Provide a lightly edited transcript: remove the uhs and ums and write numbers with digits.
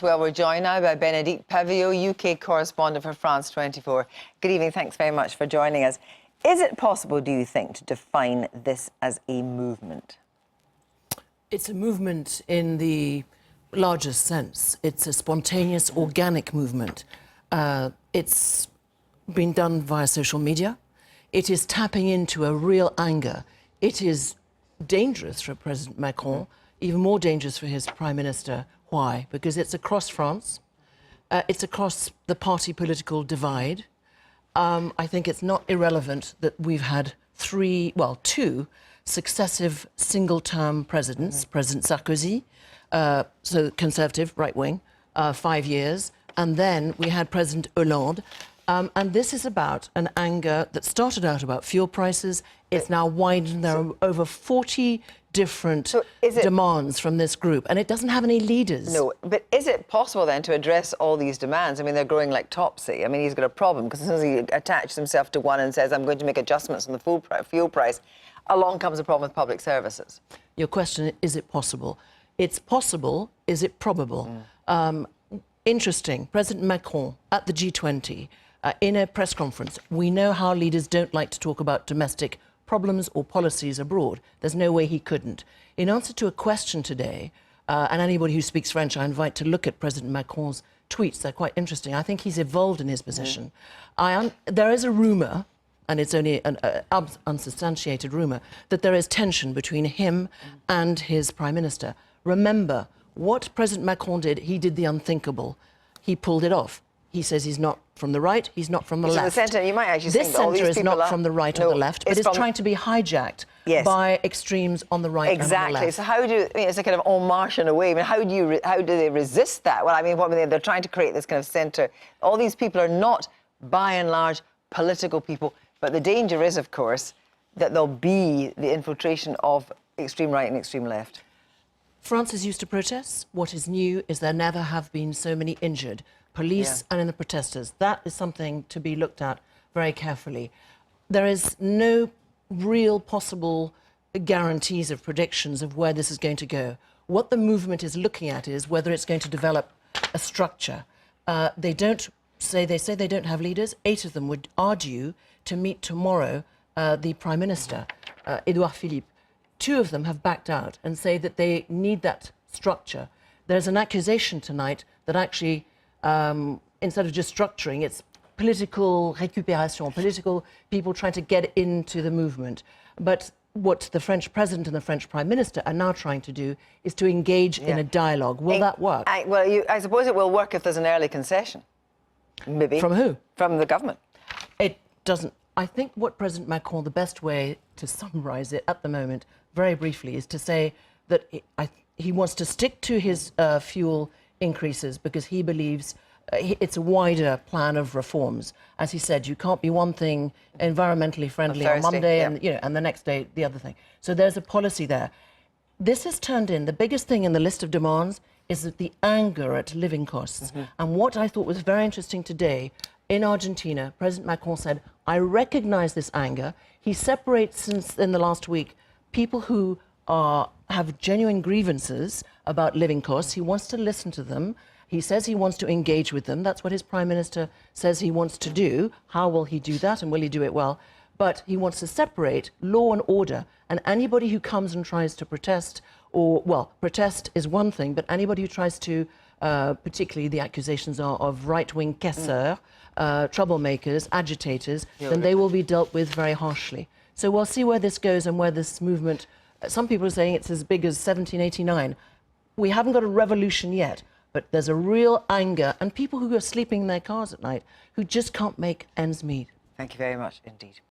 France. Well, we're joined now by Bénédicte Paviot, UK correspondent for France 24. Good evening. Thanks very much for joining us. Is it possible, do you think, to define this as a movement? It's a movement in the largest sense. It's a spontaneous, organic movement. It's been done via social media. It is tapping into a real anger. It is dangerous for President Macron, even more dangerous for his Prime Minister. Why? Because it's across France. It's across the party political divide. I think it's not irrelevant that we've had two successive single-term presidents, President Sarkozy, so Conservative, right-wing, 5 years, and then we had President Hollande. And this is about an anger that started out about fuel prices. It's now widened. There are over 40 different demands from this group, and it doesn't have any leaders. No, but is it possible then to address all these demands? I mean, they're growing like topsy. I mean, he's got a problem because as soon as he attaches himself to one and says, I'm going to make adjustments on the fuel price, along comes a problem with public services. Your question, is it possible? It's possible. Is it probable? Interesting. President Macron at the G20, in a press conference, we know how leaders don't like to talk about domestic problems or policies abroad. There's no way he couldn't. In answer to a question today, and anybody who speaks French, I invite to look at President Macron's tweets. They're quite interesting. I think he's evolved in his position. There is a rumour, and it's only an unsubstantiated rumour, that there is tension between him and his Prime Minister. Remember, what President Macron did, he did the unthinkable. He pulled it off. He says he's not from the right, he's not from the left. The centre, you might actually this think all these centre is people not from the right or the left, but it's trying to be hijacked by extremes on the right and on the left. Exactly. So how do it's a kind of en marche in a way. I mean, how do they resist that? Well, I mean, they're trying to create this kind of centre. All these people are not, by and large, political people. But the danger is, of course, that there'll be the infiltration of extreme right and extreme left. France is used to protests. What is new is there never have been so many injured, police and in the protesters. That is something to be looked at very carefully. There is no real possible guarantees of predictions of where this is going to go. What the movement is looking at is whether it's going to develop a structure. They say they don't have leaders. 8 of them are due to meet tomorrow the Prime Minister, Edouard Philippe. 2 of them have backed out and say that they need that structure. There's an accusation tonight that actually, instead of just structuring, it's political récupération, political people trying to get into the movement. But what the French President and the French Prime Minister are now trying to do is to engage in a dialogue. Will that work? I suppose it will work if there's an early concession. Maybe. From who? From the government. It doesn't. I think what President Macron, the best way to summarise it at the moment, very briefly, is to say that he wants to stick to his fuel increases because he believes it's a wider plan of reforms. As he said, you can't be one thing environmentally friendly on Monday and the next day the other thing. So there's a policy there. This has turned in, the biggest thing in the list of demands is that the anger at living costs. And what I thought was very interesting today, in Argentina, President Macron said, I recognise this anger. He separates, since in the last week, people who have genuine grievances about living costs. He wants to listen to them. He says he wants to engage with them. That's what his Prime Minister says he wants to do. How will he do that, and will he do it well? But he wants to separate law and order, and anybody who comes and tries to protest, protest is one thing, but anybody who tries to, particularly the accusations are of right-wing casseurs, troublemakers, agitators, then they will be dealt with very harshly. So we'll see where this goes and where this movement... Some people are saying it's as big as 1789. We haven't got a revolution yet, but there's a real anger and people who are sleeping in their cars at night who just can't make ends meet. Thank you very much indeed.